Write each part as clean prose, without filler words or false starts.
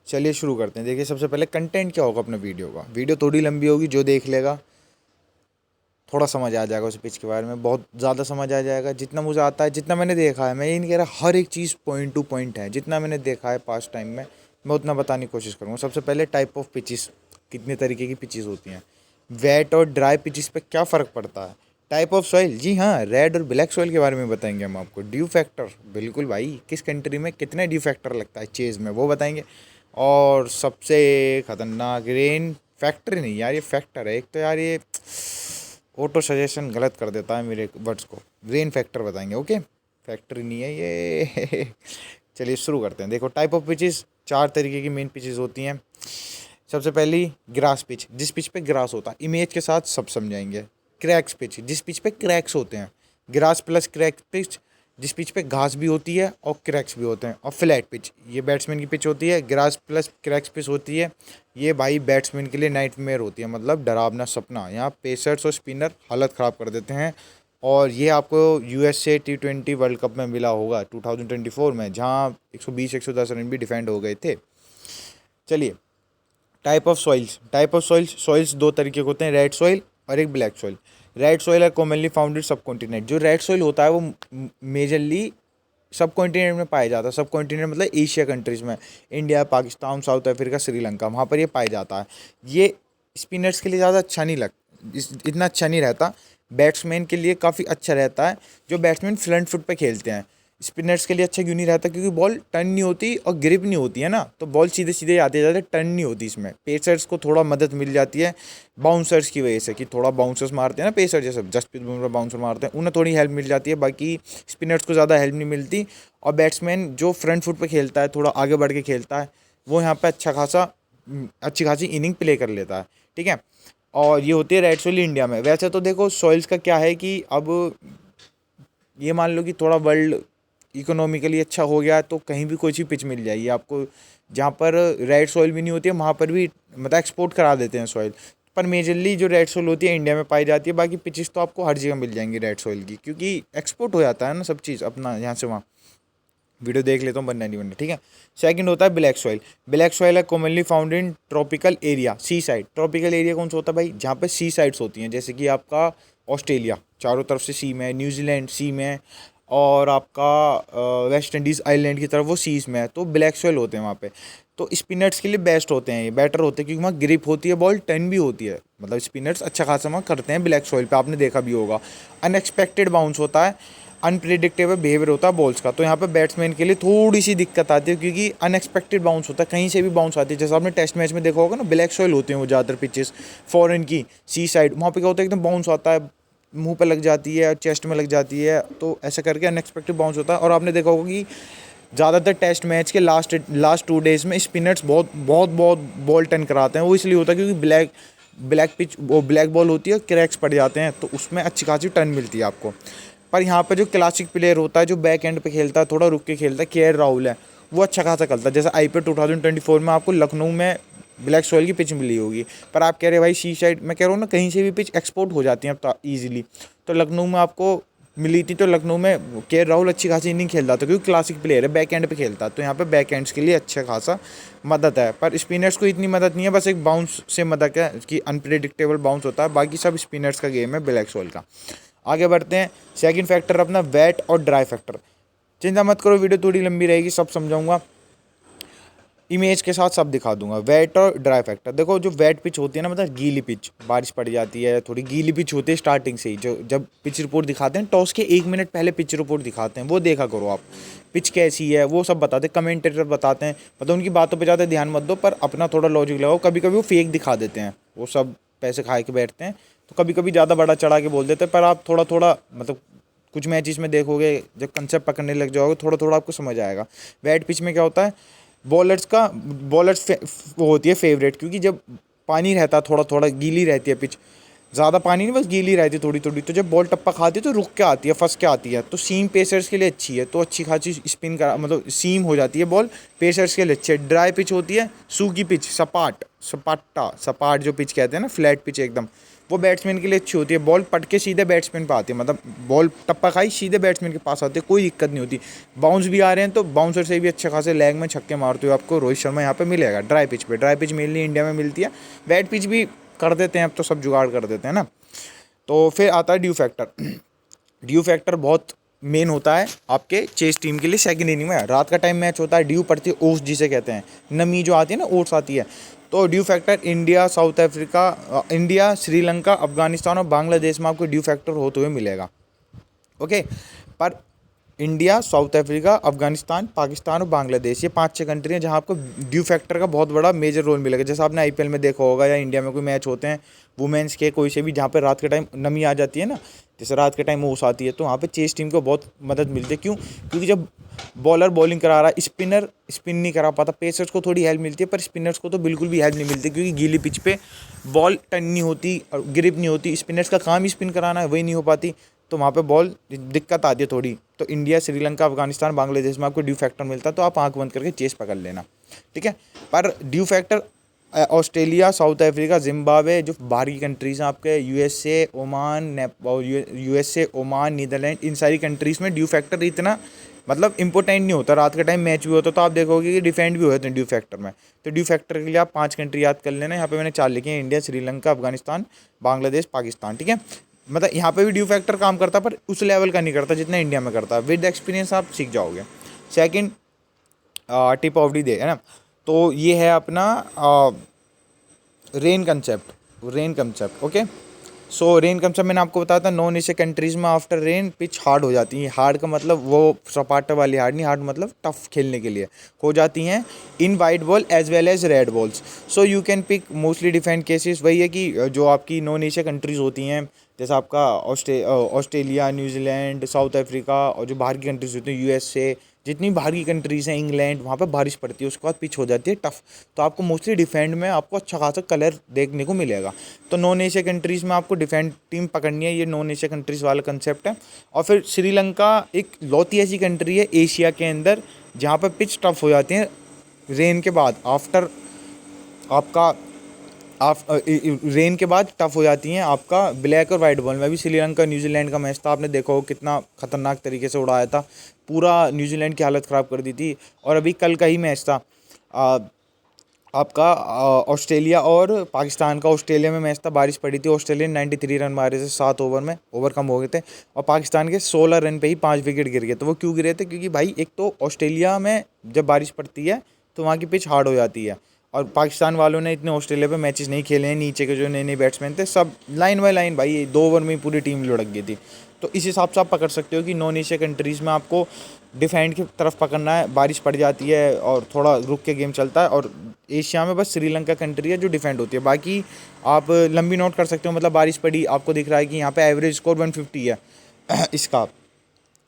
चलिए शुरू करते हैं। देखिए सबसे पहले कंटेंट क्या होगा अपने वीडियो का। वीडियो थोड़ी लंबी होगी, जो देख लेगा थोड़ा समझ आ जाएगा उस पिच के बारे में, बहुत ज़्यादा समझ आ जाएगा। जितना मुझे आता है, जितना मैंने देखा है, मैं ये नहीं कह रहा हर एक चीज़ पॉइंट टू पॉइंट है, जितना मैंने देखा है पास्ट टाइम में मैं उतना बताने की कोशिश करूँगा। सबसे पहले टाइप ऑफ पिचेस, कितने तरीके की पिचेस होती हैं, वेट और ड्राई पिचेस पे क्या फ़र्क पड़ता है, टाइप ऑफ सॉइल, जी हाँ, रेड और ब्लैक सॉइल के बारे में बताएंगे हम आपको। ड्यू फैक्टर, बिल्कुल भाई, किस कंट्री में कितना ड्यू फैक्टर लगता है चेज़ में, वो बताएंगे। और सबसे खतरनाक रेन फैक्टर, नहीं यार ये फैक्टर है एक तो, यार ये ऑटो सजेशन गलत कर देता है मेरे वर्ड्स को। रेन फैक्टर बताएंगे, ओके, फैक्ट्री नहीं है ये। चलिए शुरू करते हैं। देखो टाइप ऑफ पिचेस, 4 तरीके की मेन पिचेस होती हैं। सबसे पहली ग्रास पिच, जिस पिच पे ग्रास होता है, इमेज के साथ सब समझाएंगे। क्रैक्स पिच, जिस पिच पे क्रैक्स होते हैं। ग्रास प्लस क्रैक पिच, जिस पिच पे घास भी होती है और क्रैक्स भी होते हैं। और फ्लैट पिच, ये बैट्समैन की पिच होती है। ग्रास प्लस क्रैक्स पिच होती है, ये भाई बैट्समैन के लिए नाइटमेयर होती है, मतलब डरावना सपना। यहाँ पेसर्स और स्पिनर हालत ख़राब कर देते हैं। और ये आपको यूएसए T20 वर्ल्ड कप में मिला होगा 2024 में, जहाँ 120-110 रन भी डिफेंड हो गए थे। चलिए टाइप ऑफ सॉइल्स, सॉइल्स 2 तरीके के होते हैं, रेड सॉइल और एक ब्लैक सॉइल। रेड सॉइल है कॉमनली फाउंड इन सब कॉन्टिनेंट। जो रेड सॉइल होता है वो मेजरली सब कॉन्टिनेंट में पाया जाता है। सब कॉन्टिनेंट मतलब एशिया कंट्रीज़ में, India, Pakistan, south Africa, Sri Lanka, वहाँ पर ये पाया जाता है। ये स्पिनर्स के लिए ज़्यादा अच्छा नहीं इतना अच्छा नहीं रहता। बैट्समैन के लिए काफ़ी अच्छा रहता है, जो बैट्समैन फ्रंट फुट पे खेलते हैं। स्पिनर्स के लिए अच्छा क्यों नहीं रहता, क्योंकि बॉल टर्न नहीं होती और ग्रिप नहीं होती है ना, तो बॉल सीधे सीधे आते जाते, टर्न नहीं होती इसमें। पेसर्स को थोड़ा मदद मिल जाती है बाउंसर्स की वजह से, कि थोड़ा बाउंसर्स मारते हैं ना पेसर, जैसे जसप्रीत बुमराह बाउंसर मारते हैं, उन्हें थोड़ी हेल्प मिल जाती है, बाकी स्पिनर्स को ज़्यादा हेल्प नहीं मिलती। और बैट्समैन जो फ्रंट फुट पर खेलता है, थोड़ा आगे बढ़ के खेलता है, वो यहाँ पर अच्छी खासी इनिंग प्ले कर लेता है, ठीक है। और ये होती है रेड सॉइल इंडिया में। वैसे तो देखो सॉइल्स का क्या है कि अब ये मान लो कि थोड़ा वर्ल्ड इकोनॉमिकली अच्छा हो गया तो कहीं भी कोई सी पिच मिल जाएगी आपको, जहाँ पर रेड सॉइल भी नहीं होती है, वहाँ पर भी मतलब एक्सपोर्ट करा देते हैं सॉइल। पर मेजरली जो रेड सॉइल होती है इंडिया में पाई जाती है, बाकी पिचेस तो आपको हर जगह मिल जाएंगी रेड सॉइल की, क्योंकि एक्सपोर्ट हो जाता है ना सब चीज़ अपना यहाँ से वहाँ। वीडियो देख लेता हूँ, बनना नहीं बनना, ठीक है। सेकंड होता है ब्लैक सॉइल। ब्लैक सॉइल है commonly found in tropical area, seaside. Tropical area कौन सा होता है भाई, जहाँ पे सी साइड्स होती हैं, जैसे कि आपका ऑस्ट्रेलिया चारों तरफ से सी में है, न्यूजीलैंड सी में है, और आपका वेस्ट इंडीज़ आइलैंड की तरफ वो सीज में है, तो ब्लैक सॉइल होते हैं वहाँ पे। तो स्पिनर्स के लिए बेस्ट होते हैं, ये बेटर होते हैं, क्योंकि वहाँ ग्रिप होती है, बॉल टर्न भी होती है, मतलब स्पिनर्स अच्छा खासा वहाँ करते हैं ब्लैक सॉइल पे, आपने देखा भी होगा। अनएक्सपेक्टेड बाउंस होता है, अनप्रिडिक्टेबल बिहेवियर होता है बॉल्स का, तो यहाँ पे बैट्समैन के लिए थोड़ी सी दिक्कत आती है, क्योंकि अनएक्सपेक्टेड बाउंस होता है, कहीं से भी बाउंस आती है। जैसे आपने टेस्ट मैच में देखा होगा ना, ब्लैक सॉइल होते हैं वो ज़्यादातर पिचेस फॉरेन की, सी साइड, वहाँ पे क्या होता है एकदम बाउंस आता है, मुंह पे लग जाती है, चेस्ट में लग जाती है, तो ऐसा करके अनएक्सपेक्टेड बाउंस होता है। और आपने देखा होगा कि ज़्यादातर टेस्ट मैच के लास्ट 2 डेज़ में स्पिनर्स बहुत बहुत बहुत बॉल टर्न कराते हैं, वो इसलिए होता है क्योंकि ब्लैक पिच, वो ब्लैक बॉल होती है, क्रैक्स पड़ जाते हैं, तो उसमें अच्छी खासी टर्न मिलती है आपको। पर यहाँ पे जो क्लासिक प्लेयर होता है, जो बैक एंड पे खेलता है, थोड़ा रुक के खेलता है, के राहुल है, वो अच्छा खासा करता है। जैसे IPL 2024 में आपको लखनऊ में ब्लैक सॉइल की पिच मिली होगी, पर आप कह रहे भाई सी साइड, मैं कह रहा हूँ ना कहीं से भी पिच एक्सपोर्ट हो जाती है अब तो ईजिली, तो लखनऊ में आपको मिली थी, तो लखनऊ में के राहुल अच्छी खासी इनिंग खेलता था, क्योंकि क्लासिक प्लेयर है, बैक एंड पे खेलता है, तो यहाँ पे बैक एंड्स के लिए अच्छा खासा मदद है। पर स्पिनर्स को इतनी मदद नहीं है, बस एक बाउंस से मदद है कि अनप्रेडिक्टेबल बाउंस होता है, बाकी सब स्पिनर्स का गेम है ब्लैक सॉइल का। आगे बढ़ते हैं। सेकंड फैक्टर अपना वेट और ड्राई फैक्टर। चिंता मत करो, वीडियो थोड़ी लंबी रहेगी, सब समझाऊंगा, इमेज के साथ सब दिखा दूंगा। वेट और ड्राई फैक्टर, देखो जो वेट पिच होती है ना, मतलब गीली पिच, बारिश पड़ जाती है, थोड़ी गीली पिच होती है स्टार्टिंग से ही, जो जब पिच रिपोर्ट दिखाते हैं टॉस के 1 मिनट पहले पिच रिपोर्ट दिखाते हैं, वो देखा करो आप, पिच कैसी है वो सब बताते हैं, कमेंटेटर बताते हैं, मतलब उनकी बातों पर ज़्यादा ध्यान मत दो, पर अपना थोड़ा लॉजिक लगाओ। कभी कभी वो फेक दिखा देते हैं, वो सब पैसे खा के बैठते हैं, तो कभी कभी ज़्यादा बड़ा चढ़ा के बोल देते हैं, पर आप थोड़ा थोड़ा मतलब कुछ मैचेस में देखोगे, जब कंसेप्ट पकड़ने लग जाओगे, थोड़ा थोड़ा आपको समझ आएगा। वेट पिच में क्या होता है, बॉलर्स वो होती है फेवरेट, क्योंकि जब पानी रहता है, थोड़ा थोड़ा गीली रहती है पिच, ज़्यादा पानी नहीं, बस गीली रहती है थोड़ी थोड़ी, तो जब बॉल टप्पा खाती है तो रुक के आती है, फंस के आती है, तो सीम पेसर्स के लिए अच्छी है, तो अच्छी खासी स्पिन का मतलब सीम हो जाती है बॉल, पेसर्स के लिए अच्छी है। ड्राई पिच होती है, सूखी पिच, सपाट जो पिच कहते हैं ना, फ्लैट पिच एकदम, वो बैट्समैन के लिए अच्छी होती है। बॉल पट के सीधे बैट्समैन पे आती है, मतलब बॉल टप्पा खाई सीधे बैट्समैन के पास आती है, कोई दिक्कत नहीं होती। बाउंस भी आ रहे हैं तो बाउंसर से भी अच्छे खासे लेग में छक्के मारते हुए आपको रोहित शर्मा यहाँ पे मिलेगा ड्राई पिच पे। ड्राई पिच मेनली इंडिया में मिलती है, वेट पिच भी कर देते हैं अब तो, सब जुगाड़ कर देते हैं ना। तो फिर आता है ड्यू फैक्टर। ड्यू फैक्टर बहुत मेन होता है आपके चेस टीम के लिए। सेकंड इनिंग में रात का टाइम मैच होता है, ड्यू पड़ती है, ओस जिसे कहते हैं, नमी जो आती है ना, ओट्स आती है। तो due factor India, south Africa, India, Sri Lanka, Afghanistan और बांग्लादेश में आपको ड्यू फैक्टर होते हुए मिलेगा। ओके, पर India, south Africa, Afghanistan, Pakistan और बांग्लादेश, ये 5-6 कंट्री हैं जहां आपको ड्यू फैक्टर का बहुत बड़ा मेजर रोल मिलेगा। जैसे आपने आईपीएल में देखा होगा या इंडिया में कोई मैच होते हैं वुमेन्स के कोई से भी, जहाँ पे रात के टाइम नमी आ जाती है ना, जैसे रात के टाइम ओस आती है, तो वहाँ पे चेस टीम को बहुत मदद मिलती है। क्यों? क्योंकि जब बॉलर बॉलिंग करा रहा है, स्पिनर स्पिन नहीं करा पाता, पेसर्स को थोड़ी हेल्प मिलती है, पर स्पिनर्स को तो बिल्कुल भी हेल्प नहीं मिलती, क्योंकि गीली पिच पे बॉल टर्न नहीं होती और ग्रिप नहीं होती। स्पिनर्स का काम ही स्पिन कराना है, वही नहीं हो पाती, तो वहाँ पे बॉल दिक्कत आती है थोड़ी। तो इंडिया, श्रीलंका, अफगानिस्तान, बांग्लादेश में आपको ड्यू फैक्टर मिलता है, तो आप आंख बंद करके चेस पकड़ लेना, ठीक है। पर due factor Australia, South Africa, Zimbabwe, जो बाहर की कंट्रीज़ हैं आपके, USA, Oman, USA, Oman, Netherland, इन सारी कंट्रीज़ में ड्यू फैक्टर इतना मतलब इंपॉर्टेंट नहीं होता। रात के टाइम मैच भी होता तो आप देखोगे कि डिफेंड भी होते हैं ड्यू फैक्टर में। तो ड्यू फैक्टर के लिए आप 5 कंट्री याद कर लेना। यहाँ पे मैंने 4 लिखे हैं, इंडिया, श्रीलंका, अफगानिस्तान, बांग्लादेश, पाकिस्तान, ठीक है। मतलब यहाँ पे भी ड्यू फैक्टर काम करता, पर उस लेवल का नहीं करता जितना इंडिया में करता है। विद एक्सपीरियंस आप सीख जाओगे। Second tip of the day है ना, तो ये है अपना रेन कंसेप्ट। ओके, सो रेन कंसेप्ट मैंने आपको बताया था, नॉन एशिया कंट्रीज़ में आफ्टर रेन पिच हार्ड हो जाती है। हार्ड का मतलब वो सपाटा वाली हार्ड नहीं, हार्ड मतलब टफ खेलने के लिए हो जाती हैं in white ball as well as red balls. So you can pick mostly defend cases. वही है कि जो आपकी नॉन एशिया कंट्रीज़ होती हैं, जैसे आपका ऑस्ट्रेलिया, न्यूजीलैंड, साउथ अफ्रीका, और जो बाहर की कंट्रीज़ होती हैं, यूएसए, जितनी बाहर की कंट्रीज़ हैं, इंग्लैंड, वहाँ पे बारिश पड़ती है, उसके बाद पिच हो जाती है टफ। तो आपको मोस्टली डिफेंड में आपको अच्छा खासा कलर देखने को मिलेगा। तो नॉन एशिया कंट्रीज़ में आपको डिफेंड टीम पकड़नी है, ये नॉन एशिया कंट्रीज़ वाला कंसेप्ट है। और फिर श्रीलंका एक लौती ऐसी कंट्री है एशिया के अंदर जहाँ पर पिच टफ हो जाती है रेन के बाद, आफ्टर आपका रेन के बाद टफ हो जाती हैं आपका ब्लैक और वाइट बॉल में। अभी श्रीलंका न्यूजीलैंड का मैच था, आपने देखा हो कितना खतरनाक तरीके से उड़ाया था, पूरा न्यूजीलैंड की हालत ख़राब कर दी थी। और अभी कल का ही मैच था आपका ऑस्ट्रेलिया और पाकिस्तान का। ऑस्ट्रेलिया में मैच था, बारिश पड़ी थी, ऑस्ट्रेलिया ने 93 रन मारे थे 7 ओवर में, ओवर कम हो गए थे, और पाकिस्तान के 16 रन पे ही 5 विकेट गिर गए। तो वो क्यों गिरे थे? क्योंकि भाई एक तो ऑस्ट्रेलिया में जब बारिश पड़ती है तो वहाँ की पिच हार्ड हो जाती है, और पाकिस्तान वालों ने इतने ऑस्ट्रेलिया पे मैचेस नहीं खेले हैं। नीचे के जो नए नए बैट्समैन थे सब लाइन बाय लाइन, भाई 2 ओवर में ही पूरी टीम लुढ़क गई थी। तो इस हिसाब से आप पकड़ सकते हो कि नॉन एशिया कंट्रीज़ में आपको डिफेंड की तरफ पकड़ना है, बारिश पड़ जाती है और थोड़ा रुक के गेम चलता है। और एशिया में बस श्रीलंका कंट्री है जो डिफेंड होती है, बाकी आप लंबी नोट कर सकते हो। मतलब बारिश पड़ी, आपको दिख रहा है कि यहाँ पे एवरेज स्कोर 150 है इसका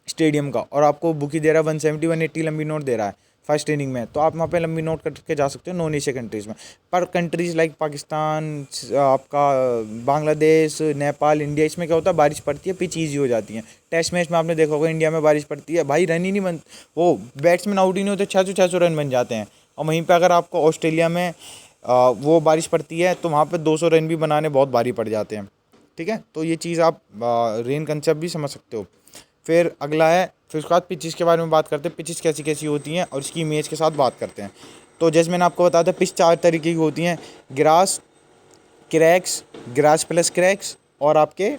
स्टेडियम का, और आपको बुकी दे रहा है 170 180 लंबी नोट दे रहा है फर्स्ट इनिंग में, तो आप वहाँ पे लंबी नोट करके जा सकते हो नॉन एशिया कंट्रीज़ में। पर कंट्रीज़ लाइक पाकिस्तान, आपका बांग्लादेश, नेपाल, इंडिया, इसमें क्या होता है, बारिश पड़ती है, पिच ईजी हो जाती है। टेस्ट मैच में आपने देखा होगा इंडिया में बारिश पड़ती है, भाई रन ही नहीं बन, वो बैट्समैन आउट ही नहीं होते, 600 रन बन जाते हैं। और वहीं पर अगर आपको ऑस्ट्रेलिया में वो बारिश पड़ती है तो वहाँ पर 200 रन भी बनाने बहुत भारी पड़ जाते हैं, ठीक है। तो ये चीज़ आप रेन कंसेप्ट भी समझ सकते हो। फिर अगला है, फिर उसके बाद पिचेस के बारे में बात करते हैं, पिचेस कैसी कैसी होती हैं और इसकी इमेज के साथ बात करते हैं। तो जैसे मैंने आपको बताया था, पिच 4 तरीके की होती हैं, grass, cracks, grass plus cracks और आपके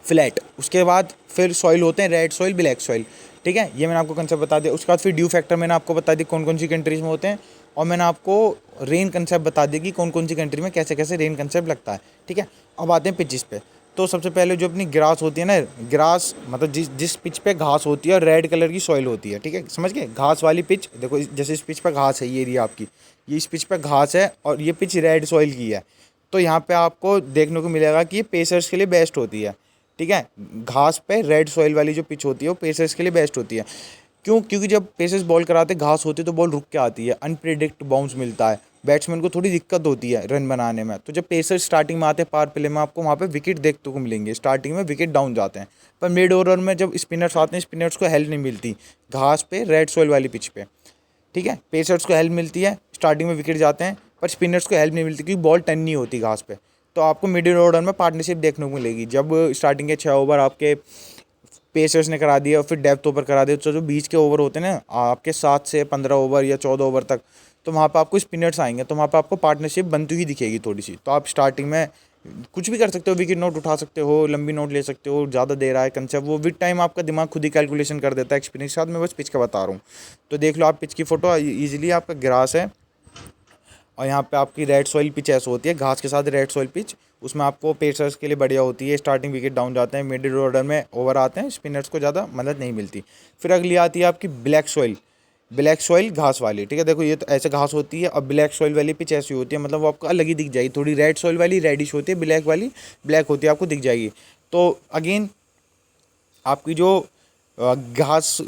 फ्लैट। उसके बाद फिर सॉइल होते हैं, रेड सॉइल, ब्लैक सॉइल, ठीक है। ये मैंने आपको कंसेप्ट बता दिया। उसके बाद फिर ड्यू फैक्टर मैंने आपको बता दी कौन कौन सी कंट्रीज़ में होते हैं, और मैंने आपको रेन कंसेप्ट बता दिया कि कौन कौन सी कंट्री में कैसे कैसे रेन कंसेप्ट लगता है, ठीक है। अब आते हैं पिचेस पे। तो सबसे पहले जो अपनी ग्रास होती है ना, ग्रास मतलब जिस पिच पे घास होती है और रेड कलर की सॉइल होती है, ठीक है, समझ गए। घास वाली पिच देखो, जैसे इस पिच पे घास है, ये एरिया आपकी, ये इस पिच पे घास है और ये पिच रेड सॉइल की है, तो यहाँ पे आपको देखने को मिलेगा कि ये पेसर्स के लिए बेस्ट होती है, ठीक है। घास पे रेड सॉइल वाली जो पिच होती है वो पेसर्स के लिए बेस्ट होती है। क्यों? क्योंकि जब पेसर्स बॉल कराते घास होती है तो बॉल रुक के आती है, अनप्रेडिक्ट बाउंस मिलता है, बैट्समैन को थोड़ी दिक्कत होती है रन बनाने में। तो जब पेसर्स स्टार्टिंग में आते हैं पावर प्ले में, आपको वहाँ पे विकेट देखने को मिलेंगे, स्टार्टिंग में विकेट डाउन जाते हैं। पर मिड ओवर में जब स्पिनर्स आते हैं, स्पिनर्स को हेल्प नहीं मिलती घास पे रेड सॉइल वाली पिच पे, ठीक है। पेसर्स को हेल्प मिलती है, स्टार्टिंग में विकेट जाते हैं, पर स्पिनर्स को हेल्प नहीं मिलती क्योंकि बॉल टर्न नहीं होती घास पे। तो आपको मिडिल ऑर्डर में पार्टनरशिप देखने को मिलेगी। जब स्टार्टिंग के 6 ओवर आपके पेसर्स ने करा दिया और फिर डेप्थ ओवर करा दिया, तो जो बीच के ओवर होते हैं ना आपके 7 से 15 ओवर या 14 ओवर तक, तो वहाँ पर आपको स्पिनर्स आएंगे, तो वहाँ पर आपको पार्टनरशिप बनती हुई दिखेगी थोड़ी सी। तो आप स्टार्टिंग में कुछ भी कर सकते हो, विकेट नोट उठा सकते हो, लंबी नोट ले सकते हो, ज़्यादा दे रहा है कंसेप्ट, वो विद टाइम आपका दिमाग खुद ही कैलकुलेशन कर देता है एक्सपीरियंस के साथ। मैं बस पिच का बता रहा हूँ। तो देख लो आप पिच की फ़ोटो, ईजिली आपका ग्रास है और यहाँ पे आपकी रेड सॉइल पिच ऐसे होती है, घास के साथ रेड सॉइल पिच, उसमें आपको पेसर्स के लिए बढ़िया होती है। स्टार्टिंग विकेट डाउन जाते हैं, मिडिल ऑर्डर में ओवर आते हैं, स्पिनर्स को ज़्यादा मदद नहीं मिलती। फिर अगली आती है आपकी ब्लैक सॉइल। ब्लैक सॉइल घास वाली, ठीक है, देखो ये तो ऐसे घास होती है, और ब्लैक सॉइल वाली पिच ऐसी होती है, मतलब वो आपको अलग ही दिख जाएगी। थोड़ी रेड सॉइल वाली रेडिश होती है, ब्लैक वाली ब्लैक होती है, आपको दिख जाएगी। तो अगेन आपकी जो घास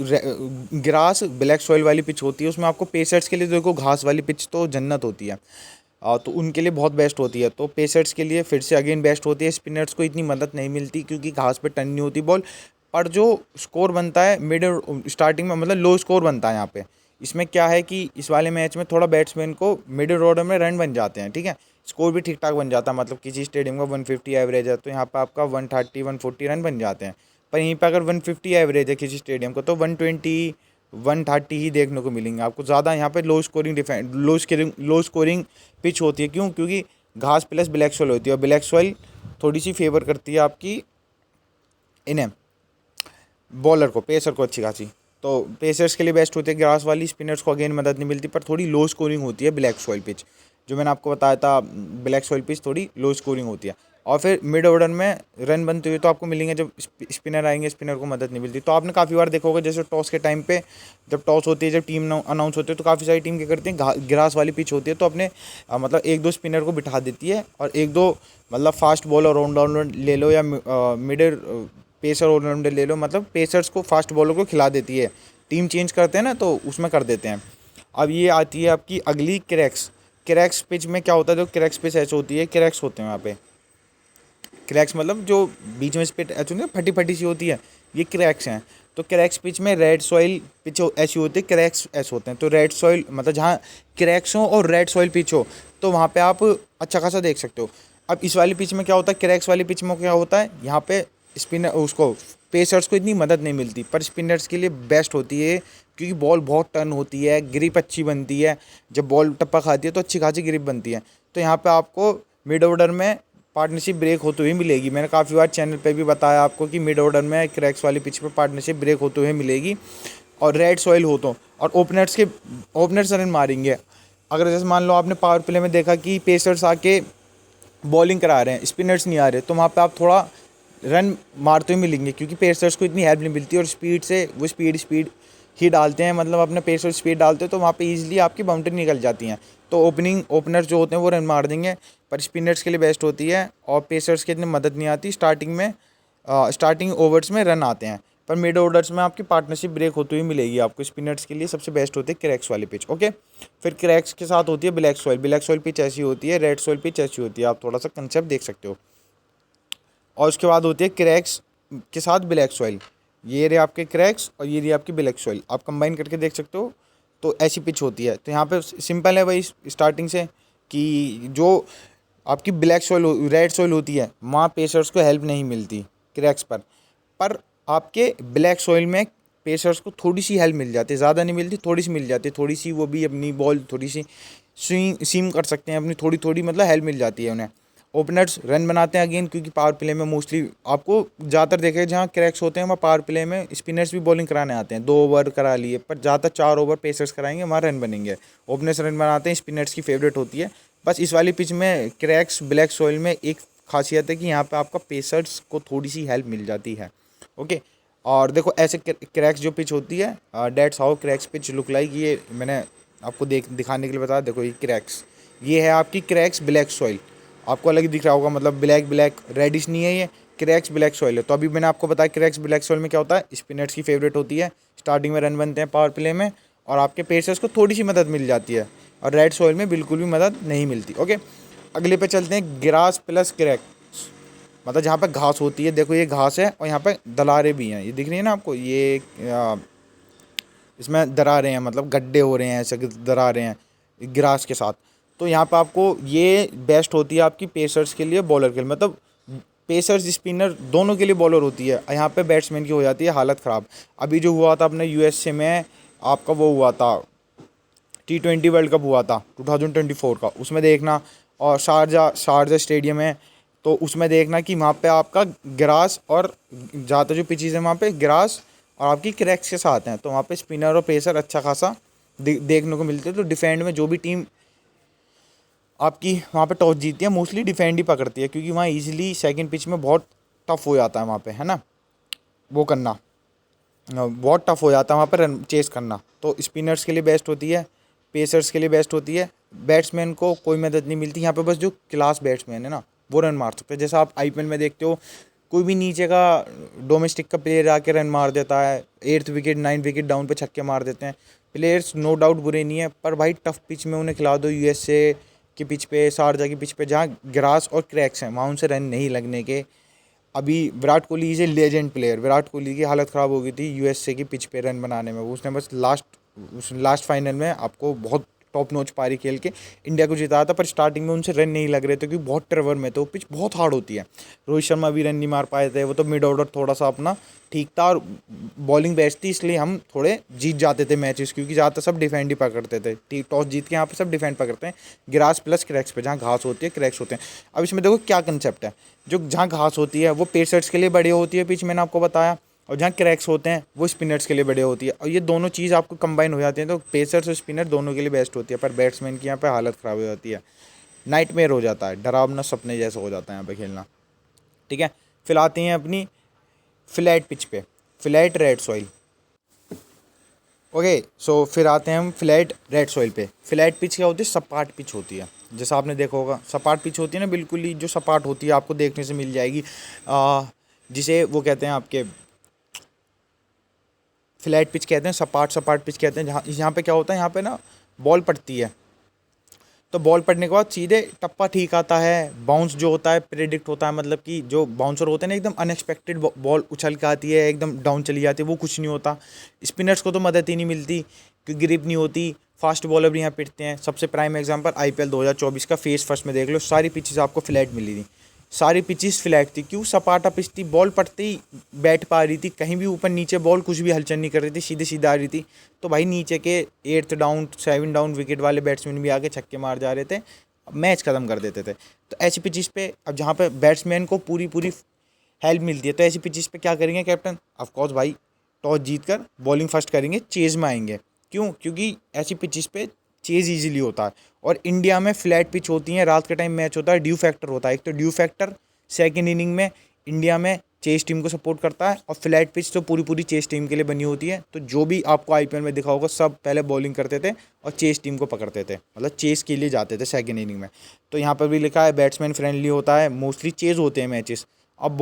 ग्रास ब्लैक सॉइल वाली पिच होती है, उसमें आपको पेसर्स के लिए देखो घास वाली पिच तो जन्नत होती है, तो उनके लिए बहुत बेस्ट होती है। तो पेसर्स के लिए फिर से अगेन बेस्ट होती है। स्पिनर्स को इतनी मदद नहीं मिलती क्योंकि घास पे टर्न नहीं होती बॉल, पर जो स्कोर बनता है मिडिल स्टार्टिंग में, मतलब लो स्कोर बनता है यहाँ पे। इसमें क्या है कि इस वाले मैच में थोड़ा बैट्समैन को मिडिल ऑर्डर में रन बन जाते हैं, ठीक है, स्कोर भी ठीक ठाक बन जाता है। मतलब किसी स्टेडियम का 150 एवरेज है तो यहाँ पर आपका 130 140 रन बन जाते हैं। पर यहीं पर अगर 150 एवरेज है किसी स्टेडियम को, तो 120 130 ही देखने को मिलेंगे आपको। ज़्यादा यहाँ पे लो स्कोरिंग पिच होती है। क्यों? क्योंकि घास प्लस ब्लैक सॉइल होती है, और ब्लैक सॉइल थोड़ी सी फेवर करती है आपकी इन्हें बॉलर को, पेसर को अच्छी खासी। तो पेसर्स के लिए बेस्ट होती है ग्रास वाली, स्पिनर्स को अगेन मदद नहीं मिलती, पर थोड़ी लो स्कोरिंग होती है ब्लैक सॉइल पिच। जो मैंने आपको बताया था, ब्लैक सॉइल पिच थोड़ी लो स्कोरिंग होती है। और फिर मिड ऑर्डर में रन बनते हुए तो आपको मिलेंगे, जब स्पिनर आएंगे स्पिनर को मदद नहीं मिलती। तो आपने काफ़ी बार देखा होगा, जैसे टॉस के टाइम पे जब टॉस होती है, जब टीम अनाउंस होती है, तो काफ़ी सारी टीम क्या करती है, ग्रास वाली पिच होती है तो अपने मतलब एक दो स्पिनर को बिठा देती है, और एक दो मतलब फास्ट बॉलर ऑलराउंडर ले लो या मिडल पेसर ऑलराउंडर ले लो, मतलब पेसर्स को फास्ट बॉलर को खिला देती है। टीम चेंज करते हैं ना, तो उसमें कर देते हैं। अब ये आती है आपकी अगली क्रैक्स पिच में क्या होता है, जो क्रैक्स पिच ऐसे होती है, क्रैक्स होते हैं वहाँ पे। क्रैक्स मतलब जो बीच में स्पिट ऐसे होती है, फटी फटी सी होती है, ये क्रैक्स हैं। तो क्रैक्स पिच में रेड सॉइल पिच ऐसी होती है, क्रैक्स ऐसे होते हैं। तो रेड सॉइल मतलब जहाँ क्रैक्स हो और रेड सॉइल पिच हो, तो वहाँ पे आप अच्छा खासा देख सकते हो। अब इस वाली पिच में क्या होता है, क्रैक्स वाली पिच में क्या होता है, यहाँ पे स्पिनर उसको पेसर्स को इतनी मदद नहीं मिलती, पर स्पिनर्स के लिए बेस्ट होती है, क्योंकि बॉल बहुत टर्न होती है, ग्रिप अच्छी बनती है। जब बॉल टप्पा खाती है तो अच्छी खासी ग्रिप बनती है। तो यहाँ पे आपको मिड ऑर्डर में पार्टनरशिप ब्रेक होते हुए मिलेगी। मैंने काफ़ी बार चैनल पे भी बताया आपको कि मिड ऑर्डर में क्रैक्स वाली पिच पे पार्टनरशिप ब्रेक होते हुए मिलेगी। और रेड सॉइल हो तो, और ओपनर्स रन मारेंगे। अगर जैसे मान लो आपने पावर प्ले में देखा कि पेसर्स आके बॉलिंग करा रहे हैं, स्पिनर्स नहीं आ रहे, तो वहाँ पे आप थोड़ा रन मारते हुए मिलेंगे, क्योंकि पेसर्स को इतनी हेल्प नहीं मिलती, और स्पीड से वो स्पीड ही डालते हैं, मतलब अपने पेसर स्पीड डालते हैं, तो वहाँ पे इजीली आपकी बाउंड्री निकल जाती हैं। तो ओपनर्स जो होते हैं वो रन मार देंगे, पर स्पिनर्स के लिए बेस्ट होती है, और पेसर्स की इतनी मदद नहीं आती। स्टार्टिंग ओवर्स में रन आते हैं, पर मिड ऑर्डर्स में आपकी पार्टनरशिप ब्रेक होती हुई मिलेगी आपको। स्पिनर्स के लिए सबसे बेस्ट होती है क्रैक्स वाली पिच। ओके, फिर क्रैक्स के साथ होती है ब्लैक सॉइल पिच ऐसी होती है, रेड सॉइल पिच ऐसी होती है, आप थोड़ा सा कंसेप्ट देख सकते हो। और उसके बाद होती है क्रैक्स के साथ ब्लैक सॉइल। ये रहे आपके क्रैक्स और ये रही आपकी ब्लैक सॉइल, आप कंबाइन करके देख सकते हो। तो ऐसी पिच होती है। तो यहाँ पे सिंपल है भाई स्टार्टिंग से, कि जो आपकी रेड सॉइल होती है, वहाँ पेसर्स को हेल्प नहीं मिलती क्रैक्स पर आपके ब्लैक सॉइल में पेसर्स को थोड़ी सी हेल्प मिल जाती है, ज़्यादा नहीं मिलती, थोड़ी सी मिल जाती है, थोड़ी सी वो भी अपनी बॉल थोड़ी सी सीम कर सकते हैं अपनी, थोड़ी थोड़ी मतलब हेल्प मिल जाती है उन्हें। ओपनर्स रन बनाते हैं अगेन, क्योंकि पावर प्ले में मोस्टली आपको ज़्यादातर देखे जहाँ क्रैक्स होते हैं वहाँ पावर प्ले में स्पिनर्स भी बॉलिंग कराने आते हैं, 2 ओवर करा लिए, पर ज़्यादातर 4 ओवर पेसर्स कराएंगे, वहाँ रन बनेंगे। ओपनर्स रन बनाते हैं, स्पिनर्स की फेवरेट होती है। बस इस वाली पिच में क्रैक्स ब्लैक सॉइल में एक खासियत है कि यहाँ पर आपका पेसर्स को थोड़ी सी हेल्प मिल जाती है। ओके, और देखो ऐसे क्रैक्स जो पिच होती है, dates how cracks pitch look like, ये मैंने आपको दिखाने के लिए बताया। देखो ये क्रैक्स, ये है आपकी क्रैक्स ब्लैक सॉइल, आपको अलग ही दिख रहा होगा, मतलब ब्लैक रेडिश नहीं है, ये क्रैक्स ब्लैक सॉइल है। तो अभी मैंने आपको बताया क्रैक्स ब्लैक सॉइल में क्या होता है, स्पिनर्स की फेवरेट होती है, स्टार्टिंग में रन बनते हैं पावर प्ले में, और आपके पेसर्स को थोड़ी सी मदद मिल जाती है, और रेड सॉइल में बिल्कुल भी मदद नहीं मिलती। ओके, अगले पे चलते हैं, ग्रास प्लस क्रैक्स, मतलब जहाँ पे घास होती है। देखो ये घास है और यहाँ पे दलारें भी हैं, ये दिख रही है ना आपको, ये इसमें दरारें हैं, मतलब गड्ढे हो रहे हैं, ऐसे दरारें हैं ग्रास के साथ। तो यहाँ पे आपको ये बेस्ट होती है आपकी पेसर्स के लिए, बॉलर के लिए, मतलब पेसर्स स्पिनर दोनों के लिए बॉलर होती है। यहाँ पे बैट्समैन की हो जाती है हालत ख़राब। अभी जो हुआ था अपने यूएसए में, आपका वो हुआ था T20 वर्ल्ड कप हुआ था 2024 का, उसमें देखना, और शारजा स्टेडियम है, तो उसमें देखना कि वहाँ पे आपका ग्रास और ज़्यादा जो पिचेस है वहाँ पे ग्रास और आपकी क्रैक्स के साथ हैं, तो वहाँ पे स्पिनर और पेसर अच्छा खासा देखने को मिलते हैं। तो डिफेंड में जो भी टीम आपकी वहाँ पे टॉस जीती है मोस्टली डिफेंड ही पकड़ती है, क्योंकि वहाँ इजीली सेकंड पिच में बहुत टफ हो जाता है वहाँ पे, है ना, वो करना बहुत टफ हो जाता है वहाँ पर रन चेस करना। तो स्पिनर्स के लिए बेस्ट होती है, पेसर्स के लिए बेस्ट होती है। बैट्समैन को कोई मदद नहीं मिलती यहाँ पे, बस जो क्लास बैट्समैन है ना वो रन मार सकते हैं। जैसा आप आईपीएल में देखते हो, कोई भी नीचे का डोमेस्टिक का प्लेयर आके रन मार देता है, 8th wicket 9th wicket down पे छक्के मार देते हैं। प्लेयर्स नो डाउट बुरे नहीं है, पर भाई टफ पिच में उन्हें खिला दो, यूएसए की पिच पे, शारजा की पिच पे, जहाँ ग्रास और क्रैक्स हैं, वहाँ उनसे रन नहीं लगने के। अभी Virat Kohli is a legend player, Virat Kohli की हालत ख़राब हो गई थी यूएसए की पिच पे रन बनाने में। उसने बस लास्ट फाइनल में आपको बहुत टॉप नॉच पारी खेल के इंडिया को जिताया था, पर स्टार्टिंग में उनसे रन नहीं लग रहे थे क्योंकि बहुत ट्रेवर में थे, वो पिच बहुत हार्ड होती है। रोहित शर्मा भी रन नहीं मार पाए थे, वो तो मिड ऑर्डर थोड़ा सा अपना ठीक था और बॉलिंग बेस्ट थी, इसलिए हम थोड़े जीत जाते थे मैचेस, क्योंकि ज़्यादातर सब डिफेंड ही पकड़ते थे। ठीक, टॉस जीत के यहाँ पे सब डिफेंड पकड़ते हैं, ग्रास प्लस क्रैक्स पे, जहाँ घास होती है क्रैक्स होते हैं। अब इसमें देखो क्या कंसेप्ट है, जो जहाँ घास होती है वो पेसर्स के लिए बढ़िया होती है पिच, मैंने आपको बताया, और जहाँ क्रैक्स होते हैं वो स्पिनर्स के लिए बढ़िया होती है। और ये दोनों चीज़ आपको कंबाइन हो जाती हैं, तो पेसर्स और स्पिनर दोनों के लिए बेस्ट होती है। पर बैट्समैन की यहाँ पे हालत ख़राब हो जाती है, नाइटमेयर हो जाता है, डरावना सपने जैसा हो जाता है यहाँ पे खेलना। ठीक है, फिर आते हैं अपनी फ्लैट पिच पे, फ्लैट रेड सॉइल। ओके, सो फिर आते हैं हम फ्लैट रेड सॉइल पे। फ्लैट पिच क्या होती है, सपाट पिच होती है। जैसा आपने देखा होगा सपाट पिच होती है ना, बिल्कुल ही जो सपाट होती है आपको देखने से मिल जाएगी, जिसे वो कहते हैं आपके फ्लैट पिच कहते हैं, सपाट पिच कहते हैं। जहाँ यहाँ पे क्या होता है, यहाँ पे ना बॉल पड़ती है, तो बॉल पड़ने के बाद सीधे टप्पा ठीक आता है, बाउंस जो होता है प्रेडिक्ट होता है, मतलब कि जो बाउंसर होते हैं ना एकदम अनएक्सपेक्टेड बॉल उछल के आती है, एकदम डाउन चली जाती है, वो कुछ नहीं होता। स्पिनर्स को तो मदद ही नहीं मिलती क्योंकि ग्रिप नहीं होती, फास्ट बॉलर भी यहाँ पिटते हैं। सबसे प्राइम एग्जांपल आईपीएल 2024 का फेस फर्स्ट में देख लो, सारी पिचेस आपको फ्लैट मिली थी, सारी पिचेस फ्लैट थी। क्यों, सपाटा पिच थी, बॉल पड़ते ही बैठ पा रही थी, कहीं भी ऊपर नीचे बॉल कुछ भी हलचल नहीं कर रही थी, सीधे सीधा आ रही थी। तो भाई नीचे के 8th डाउन 7 डाउन विकेट वाले बैट्समैन भी आके छक्के मार जा रहे थे, मैच ख़त्म कर देते थे। तो ऐसी पिचेस पे अब जहाँ पे बैट्समैन को पूरी पूरी हेल्प मिलती है, तो ऐसी पिचेस पे क्या करेंगे कैप्टन, ऑफकोर्स भाई टॉस जीत कर बॉलिंग फर्स्ट करेंगे, चेज में आएंगे। क्यों, क्योंकि ऐसी पिचेस पे चेज इजीली होता है। और इंडिया में फ्लैट पिच होती हैं, रात के टाइम मैच होता है, ड्यू फैक्टर होता है। एक तो ड्यू फैक्टर सेकेंड इनिंग में इंडिया में चेस टीम को सपोर्ट करता है, और फ्लैट पिच तो पूरी पूरी चेस टीम के लिए बनी होती है। तो जो भी आपको आईपीएल में दिखा होगा सब पहले बॉलिंग करते थे और चेस टीम को पकड़ते थे, मतलब चेस के लिए जाते थे सेकेंड इनिंग में। तो यहाँ पर भी लिखा है बैट्समैन फ्रेंडली होता है, मोस्टली चेज होते हैं मैचेस। अब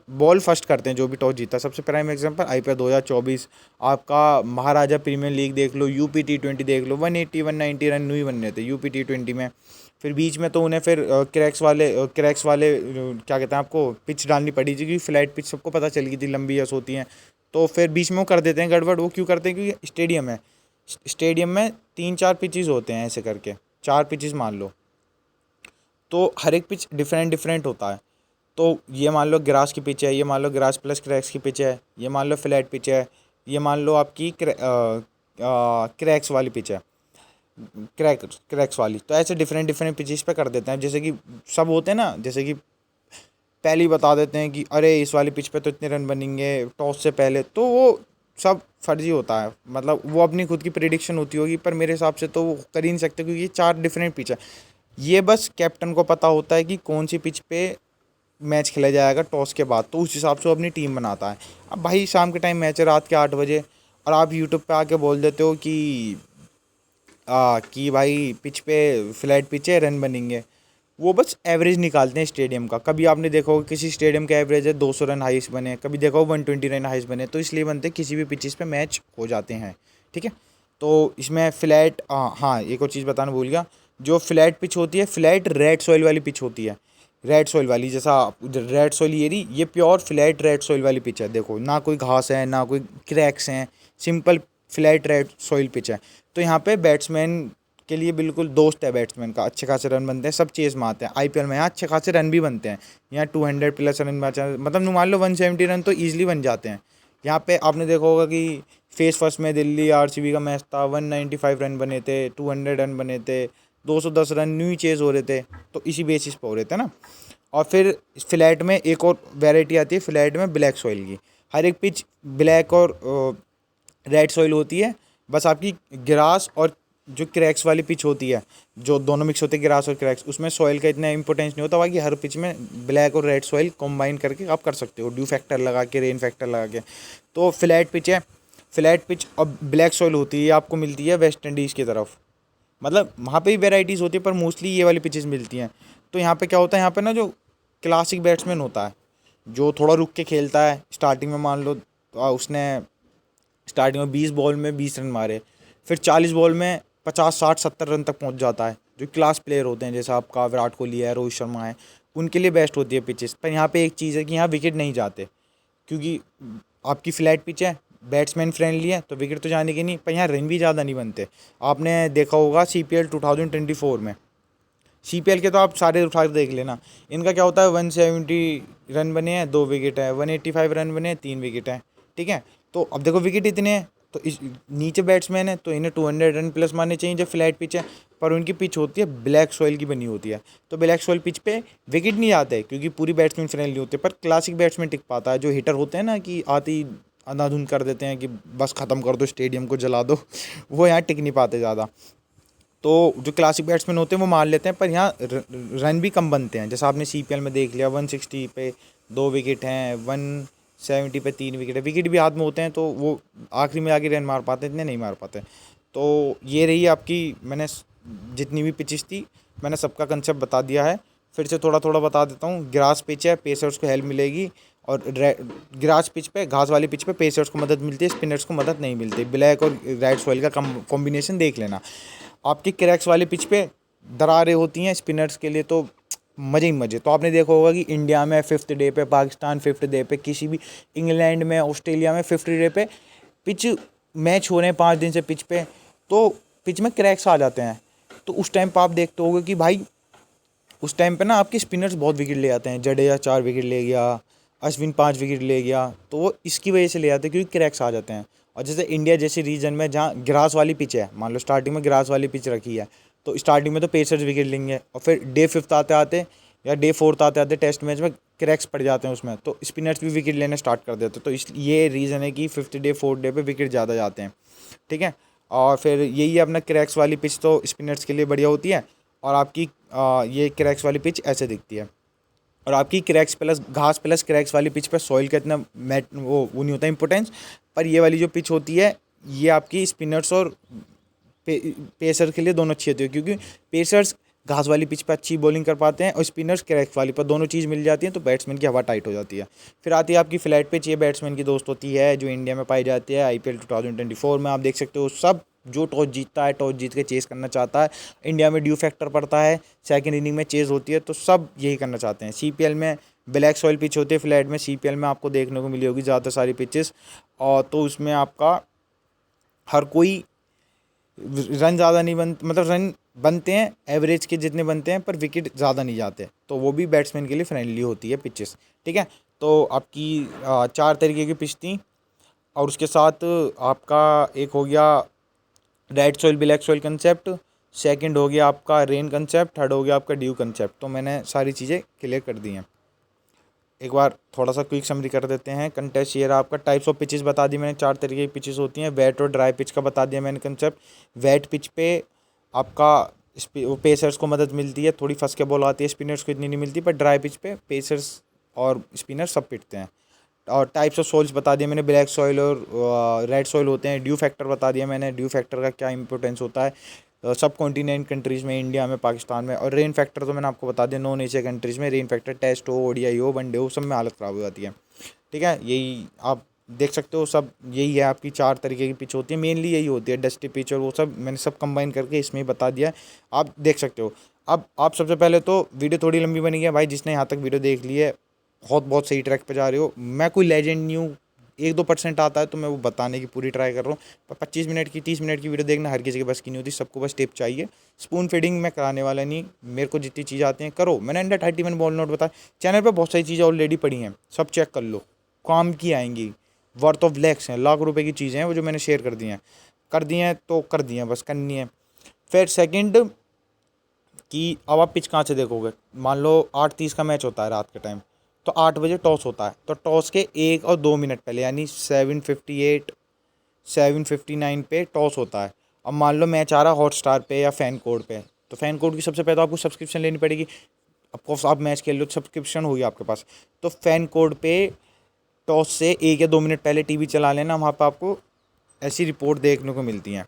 बॉल फर्स्ट करते हैं जो भी टॉस जीता है। सबसे प्राइम एग्जांपल आईपीएल 2024, आपका महाराजा प्रीमियर लीग देख लो, यूपी T20 देख लो, 180 190 रन नहीं बनने थे यूपी T20 में। फिर बीच में तो उन्हें फिर क्रैक्स वाले क्या कहते हैं आपको पिच डालनी पड़ी थी, क्योंकि फ्लैट पिच सबको पता चल गई थी लंबी यस होती हैं। तो फिर बीच में वो कर देते हैं गड़बड़। वो क्यों करते हैं, क्योंकि स्टेडियम है, स्टेडियम में 3-4 पिचेस होते हैं, ऐसे करके 4 पिचेस मान लो, तो हर एक पिच डिफरेंट डिफरेंट होता है। तो ये मान लो ग्रास की पिच है, ये मान लो ग्रास प्लस क्रैक्स की पिच है, ये मान लो फ्लैट पिच है, ये मान लो आपकी क्रैक्स वाली पिच है, क्रैक्स वाली। तो ऐसे डिफरेंट डिफरेंट पिचेस पे कर देते हैं। जैसे कि सब होते हैं ना, जैसे कि पहले ही बता देते हैं कि अरे इस वाली पिच पे तो इतने रन बनेंगे टॉस से पहले, तो वो सब फर्जी होता है। मतलब वो अपनी खुद की प्रिडिक्शन होती होगी, पर मेरे हिसाब से तो वो कर ही नहीं सकते, क्योंकि ये 4 डिफरेंट पिच है। ये बस कैप्टन को पता होता है कि कौन सी पिच पे मैच खेला जाएगा टॉस के बाद, तो उस हिसाब से वो अपनी टीम बनाता है। अब भाई शाम के टाइम मैच है, रात के 8 बजे, और आप यूट्यूब पे आके बोल देते हो कि भाई पिच पे फ्लैट पिच है रन बनेंगे। वो बस एवरेज निकालते हैं स्टेडियम का। कभी आपने देखा होगा किसी स्टेडियम का एवरेज है 200 रन हाइस्ट बने, कभी देखा होगा 120 रन हाइस्ट बने, तो इसलिए बनते किसी भी पिचेस पे मैच हो जाते हैं। ठीक है, तो इसमें फ्लैट, हाँ एक और चीज़ बताना भूल गया, जो फ्लैट पिच होती है, फ्लैट रेड सॉइल वाली पिच होती है, रेड सॉइल वाली, जैसा रेड सॉइल ये प्योर फ्लैट रेड सॉइल वाली पिच है। देखो ना कोई घास है ना कोई क्रैक्स हैं, simple flat red soil pitch है। तो यहाँ पे बैट्समैन के लिए बिल्कुल दोस्त है बैट्समैन का, अच्छे खासे रन बनते हैं, सब चेस में आते हैं। आईपीएल में यहाँ अच्छे खासे रन भी बनते हैं, यहाँ 200 प्लस रन मतलब मान लो 170 रन तो ईजिली बन जाते हैं। यहाँ पे आपने देखा होगा कि फेस फर्स्ट में दिल्ली आरसीबी का मैच था, 195 रन बने थे, 200 रन बने थे, 210 रन न्यू चेज हो रहे थे, तो इसी बेसिस पे हो रहे थे ना। और फिर फ्लैट में एक और वैरायटी आती है, फ्लैट में ब्लैक सॉइल की। हर एक पिच ब्लैक और रेड सॉइल होती है, बस आपकी ग्रास और जो क्रैक्स वाली पिच होती है, जो दोनों मिक्स होते हैं ग्रास और क्रैक्स, उसमें सॉइल का इतना इंपॉर्टेंस नहीं होता। बाकी हर पिच में ब्लैक और रेड सॉइल कंबाइन करके आप कर सकते हो, ड्यू फैक्टर लगा के, रेन फैक्टर लगा के। तो फ्लैट पिच है, फ्लैट पिच और ब्लैक सॉइल होती है, आपको मिलती है वेस्ट इंडीज़ की तरफ। मतलब वहाँ पे भी वेराइटीज़ होती है, पर मोस्टली ये वाली पिचेस मिलती हैं। तो यहाँ पे क्या होता है, यहाँ पे ना जो क्लासिक बैट्समैन होता है, जो थोड़ा रुक के खेलता है, स्टार्टिंग में मान लो उसने स्टार्टिंग में 20 बॉल में 20 रन मारे, फिर 40 बॉल में 50 60 70 रन तक पहुंच जाता है। जो क्लास प्लेयर होते हैं, जैसे आपका विराट कोहली है, रोहित शर्मा है, उनके लिए बेस्ट होती है पिचेस। पर यहाँ पे एक चीज़ है कि यहाँ विकेट नहीं जाते, क्योंकि आपकी फ्लैट पिच है, बैट्समैन फ्रेंडली है, तो विकेट तो जाने की नहीं, पर यहाँ रन भी ज़्यादा नहीं बनते। आपने देखा होगा CPL 2024 में, CPL के तो आप सारे उठा के देख लेना, इनका क्या होता है, 170 रन बने हैं 2 विकेट है, 185 रन बने हैं 3 विकेट है, ठीक है। तो अब देखो विकेट इतने हैं, तो इस नीचे बैट्समैन है, तो इन्हें 200 रन प्लस मारने चाहिए जब फ्लैट पिच है। पर उनकी पिच होती है ब्लैक सॉइल की बनी होती है, तो ब्लैक सॉइल पिच पे विकेट नहीं आते, क्योंकि पूरी बैट्समैन फ्रेंडली होते हैं। पर क्लासिक बैट्समैन टिक पाता है, जो हिटर होते हैं ना कि आते ही अंधाधुन कर देते हैं कि बस ख़त्म कर दो, स्टेडियम को जला दो, वो यहाँ टिक नहीं पाते ज़्यादा। तो जो क्लासिक बैट्समैन होते हैं वो मार लेते हैं, पर यहाँ रन भी कम बनते हैं। जैसे आपने CPL में देख लिया, 160 पे 2 विकेट हैं, 170 पे 3 विकेट है, विकेट भी हाथ में होते हैं, तो वो आखिरी में आके रन मार पाते हैं, इतने नहीं मार पाते। तो ये रही आपकी, मैंने जितनी भी पिचेस थी मैंने सबका कंसेप्ट बता दिया है। फिर से थोड़ा थोड़ा बता देता हूँ। ग्रास पिच है, पेसर्स को हेल्प मिलेगी, और ग्रास पिच पे, घास वाली पिच पे पेसर्स को मदद मिलती है, स्पिनर्स को मदद नहीं मिलती। ब्लैक और रेड सॉइल का कॉम्बिनेशन देख लेना। आपकी क्रैक्स वाली पिच पे दरारें होती हैं स्पिनर्स के लिए, तो मज़े ही मज़े। तो आपने देखा होगा कि इंडिया में 5th डे पे, पाकिस्तान 5th डे पे, किसी भी इंग्लैंड में, ऑस्ट्रेलिया में 5th डे पे पिच मैच हो रहे हैं 5 दिन से पिच पे, तो पिच में क्रैक्स आ जाते हैं। तो उस टाइम पर आप देखते होगे कि भाई उस टाइम पे ना आपके स्पिनर्स बहुत विकेट ले आते हैं। जडेजा 4 विकेट ले गया, अश्विन 5 विकेट ले गया, तो वो इसकी वजह से ले आते हैं क्योंकि क्रैक्स आ जाते हैं। और जैसे इंडिया जैसे रीजन में जहाँ ग्रास वाली पिच है, मान लो स्टार्टिंग में ग्रास वाली पिच रखी है, तो स्टार्टिंग में तो पेसर्स विकेट लेंगे, और फिर डे 5th आते आते या डे 4th आते आते टेस्ट मैच में क्रैक्स पड़ जाते हैं उसमें, तो स्पिनर्स भी विकेट लेने स्टार्ट कर देते हैं। तो इस ये रीज़न है कि 5th डे 4th डे पे विकेट ज़्यादा जाते हैं, ठीक है। और फिर यही है अपना क्रैक्स वाली पिच, तो स्पिनर्स के लिए बढ़िया होती है। और आपकी ये क्रैक्स वाली पिच ऐसे दिखती है। और आपकी क्रैक्स प्लस घास प्लस क्रैक्स वाली पिच पे सॉइल का इतना मैट वो नहीं होता इंपॉर्टेंस। पर ये वाली जो पिच होती है, ये आपकी स्पिनर्स और पेसर के लिए दोनों अच्छी होती है, क्योंकि पेसर्स घास वाली पिच पर अच्छी बॉलिंग कर पाते हैं, और स्पिनर्स क्रैक्स वाली पर, दोनों चीज़ मिल जाती है, तो बैट्समैन की हवा टाइट हो जाती है। फिर आती है आपकी फ्लैट पिच, ये बैट्समैन की दोस्त होती है, जो इंडिया में पाई जाती है। IPL 2024 में आप देख सकते हो, सब जो टॉस जीतता है, टॉस जीत के चेस करना चाहता है। इंडिया में ड्यू फैक्टर पड़ता है, सेकंड इनिंग में चेस होती है, तो सब यही करना चाहते हैं। CPL में ब्लैक सॉइल पिच होती है, फ्लैट में। CPL में आपको देखने को मिली होगी ज़्यादा सारी पिचेस, और तो उसमें आपका हर कोई रन ज़्यादा नहीं मतलब रन बनते हैं एवरेज के जितने बनते हैं, पर विकेट ज़्यादा नहीं जाते, तो वो भी बैट्समैन के लिए फ्रेंडली होती है पिचेस, ठीक है। तो आपकी 4 तरीके की पिच थी, और उसके साथ आपका एक हो गया red soil black soil concept, second हो गया आपका रेन कंसेप्ट, थर्ड हो गया आपका ड्यू कंसेप्ट। तो मैंने सारी चीज़ें क्लियर कर दी हैं। एक बार थोड़ा सा क्विक समरी कर देते हैं। कंटेस्ट ये रहा आपका। टाइप्स ऑफ पिचेस बता दी मैंने, 4 तरीके की पिचेस होती हैं। वेट और ड्राई पिच का बता दिया मैंने कंसेप्ट। वेट पिच पे आपका पेसर्स को मदद मिलती है, थोड़ी फंस के बॉल आती है, स्पिनर्स को इतनी नहीं मिलती। पर ड्राई पिच पे पेसर्स और स्पिनर सब पिटते हैं। और टाइप्स ऑफ सॉइल्स बता दिया मैंने, ब्लैक सॉइल और रेड सॉइल होते हैं। ड्यू फैक्टर बता दिया मैंने, ड्यू फैक्टर का क्या इंपॉर्टेंस होता है सब कॉन्टिनेंट कंट्रीज़ में, इंडिया में, पाकिस्तान में। और रेन फैक्टर तो मैंने आपको बता दिया, नॉन एशिया कंट्रीज़ में रेन फैक्टर टेस्ट हो, ODI हो, वनडे हो, सब में हालत ख़राब हो जाती है, ठीक है। यही आप देख सकते हो, सब यही है आपकी 4 तरीके की पिच होती है। मेनली यही होती है, डस्टी पिच और वो सब मैंने सब कंबाइन करके इसमें ही बता दिया, आप देख सकते हो। अब आप सबसे पहले तो वीडियो थोड़ी लंबी बनी है भाई, जिसने यहाँ तक वीडियो देख ली है बहुत बहुत सही ट्रैक पे जा रहे हो। मैं कोई लेजेंड नहीं हूँ, 1-2% आता है तो मैं वो बताने की पूरी ट्राई कर रहा हूँ। पर 25 मिनट की 30 मिनट की वीडियो देखना हर किसी के बस की नहीं होती, सबको बस टिप चाहिए। स्पून फीडिंग मैं कराने वाला नहीं, मेरे को जितनी चीज़ें आती हैं करो। मैंने अंडर 31 बॉल नोट बताया, चैनल पर बहुत सारी चीज़ें ऑलरेडी पड़ी हैं, सब चेक कर लो, काम की आएंगी, वर्थ ऑफ लैक्स हैं, लाख रुपए की चीज़ें हैं वो जो मैंने शेयर कर दी हैं तो कर दी हैं, बस करनी है। फिर सेकंड कि अब आप पिच कहाँ से देखोगे। मान लो 8:30 का मैच होता है रात के टाइम, तो 8 बजे टॉस होता है, तो टॉस के 1 और 2 मिनट पहले यानी 7:58 7:59 पे टॉस होता है। अब मान लो मैच आ रहा है हॉटस्टार पे या फैन कोड पे, तो फैन कोड की सबसे पहले तो आपको सब्सक्रिप्शन लेनी पड़ेगी। ऑफकोर्स आप मैच खेल लो तो सब्सक्रिप्शन होगी आपके पास, तो फैन कोड पे टॉस से 1 या 2 मिनट पहले टीवी चला लेना, वहाँ पर आपको ऐसी रिपोर्ट देखने को मिलती हैं।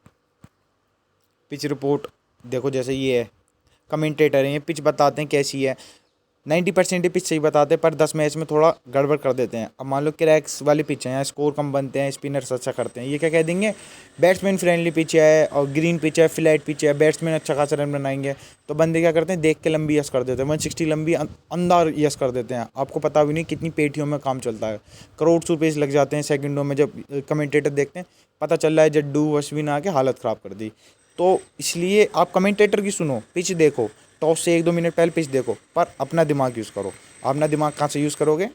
पिच रिपोर्ट देखो, जैसे ये है, कमेंटेटर हैं ये पिच बताते हैं कैसी है, 90% पिच सही बताते हैं, पर 10 मैच में थोड़ा गड़बड़ कर देते हैं। अब मान लो क्रैक्स वाली पिच है, यहाँ स्कोर कम बनते हैं, स्पिनर्स अच्छा करते हैं, ये क्या कह देंगे, बैट्समैन फ्रेंडली पिच है और ग्रीन पिच है, फ्लैट पिच है, बैट्समैन अच्छा खासा रन बनाएंगे, तो बंदे क्या करते हैं देख के लंबी यस कर देते हैं, 160 लंबी अंदर यस कर देते हैं। आपको पता भी नहीं कितनी पेटियों में काम चलता है, करोड़ रुपये लग जाते हैं सेकंडों में, जब कमेंटेटर देखते हैं पता चल रहा है जड्डू अश्विन आके हालत ख़राब कर दी। तो इसलिए आप कमेंटेटर की सुनो, पिच देखो, टॉस से 1-2 मिनट पहले पिच देखो, पर अपना दिमाग यूज़ करो। अपना दिमाग कहाँ से यूज़ करोगे,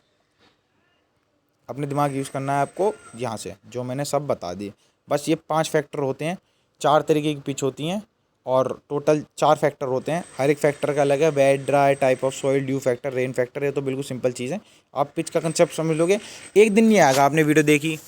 अपने दिमाग यूज़ करना है आपको यहाँ से, जो मैंने सब बता दिए। बस ये 5 फैक्टर होते हैं, 4 तरीके की पिच होती हैं और टोटल 4 फैक्टर होते हैं, हर एक फैक्टर का अलग है, wet, dry, type of soil, dew factor, rain factor. ये तो बिल्कुल सिंपल चीज़ है, आप पिच का कंसेप्ट समझ लोगे, एक दिन नहीं आएगा। आपने वीडियो देखी,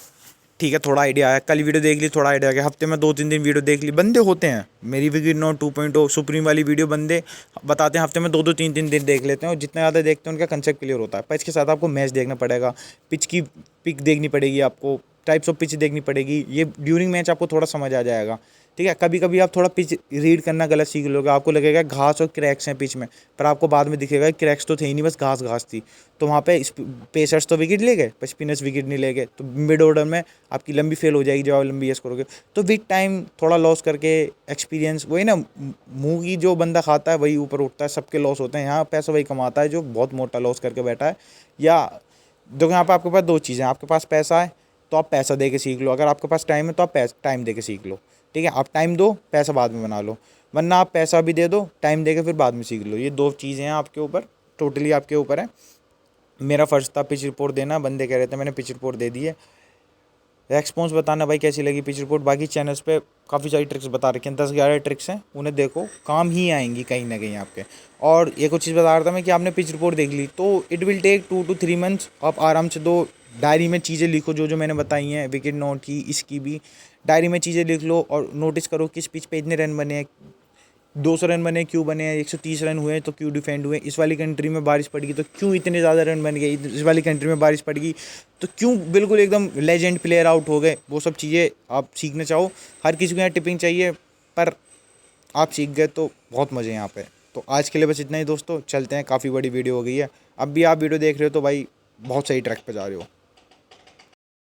ठीक है, थोड़ा आइडिया आया, कल वीडियो देख ली, थोड़ा आइडिया आ गया, हफ्ते में 2-3 दिन वीडियो देख ली, बंदे होते हैं। मेरी विकेट नोट 2.0 सुप्रीम वाली वीडियो बंदे बताते हैं हफ्ते में 2-2 3-3 दिन देख लेते हैं, और जितना ज़्यादा देखते हैं उनका कंसेप्ट क्लियर होता है। पर इसके साथ आपको मैच देखना पड़ेगा, पिच की पिक देखनी पड़ेगी, आपको टाइप्स ऑफ पिच देखनी पड़ेगी, ये ड्यूरिंग मैच आपको थोड़ा समझ आ जाएगा। ठीक है, कभी कभी आप थोड़ा पिच रीड करना गलत सीख लोगे, आपको लगेगा घास और क्रैक्स हैं पिच में, पर आपको बाद में दिखेगा क्रैक्स तो थे ही नहीं, बस घास घास थी। तो वहाँ पे पेसर्स तो विकेट ले गए पर स्पिनर्स विकेट नहीं ले गए, तो मिड ऑर्डर में आपकी लंबी फेल हो जाएगी जब आप लंबी यस करोगे। तो विद टाइम थोड़ा लॉस करके एक्सपीरियंस, वही ना, मुँह की जो बंदा खाता है वही ऊपर उठता है, सबके लॉस होते हैं। यहाँ पैसा वही कमाता है जो बहुत मोटा लॉस करके बैठा है। या देखो यहाँ पर आपके पास 2 चीज़ें, आपके पास पैसा है तो आप पैसा दे के सीख लो, अगर आपके पास टाइम है तो आप टाइम दे के सीख लो। ठीक है, आप टाइम दो, पैसा बाद में बना लो, वरना आप पैसा भी दे दो, टाइम दे के फिर बाद में सीख लो। ये 2 चीज़ें हैं आपके ऊपर, टोटली आपके ऊपर है। मेरा फ़र्ज़ था पिच रिपोर्ट देना, बंदे कह रहे थे, मैंने पिच रिपोर्ट दे दी है। रेस्पॉन्स बताना भाई कैसी लगी पिच रिपोर्ट। बाकी चैनल्स पे काफ़ी सारी ट्रिक्स बता रखी हैं, 10-11 ट्रिक्स हैं, उन्हें देखो, काम ही आएंगी कहीं ना कहीं आपके। और एक और चीज़ बता रहा था मैं कि आपने पिच रिपोर्ट देख ली तो it will take 2 to 3 months. आप आराम से 2 डायरी में चीज़ें लिखो जो जो मैंने बताई हैं, विकेट नोट की, इसकी भी डायरी में चीज़ें लिख लो और नोटिस करो किस पिच पे इतने रन बने हैं, 200 रन बने क्यों बने हैं, 130 रन हुए तो क्यों डिफेंड हुए, इस वाली कंट्री में बारिश पड़ गई तो क्यों इतने ज़्यादा रन बन गए, इस वाली कंट्री में बारिश पड़ गई तो क्यों बिल्कुल एकदम लेजेंड प्लेयर आउट हो गए। वो सब चीज़ें आप सीखना चाहो, हर किसी को यहाँ टिपिंग चाहिए, पर आप सीख गए तो बहुत मज़े यहाँ पे। तो आज के लिए बस इतना ही दोस्तों, चलते हैं, काफ़ी बड़ी वीडियो हो गई है। अब भी आप वीडियो देख रहे हो तो भाई बहुत सही ट्रैक पे जा रहे हो।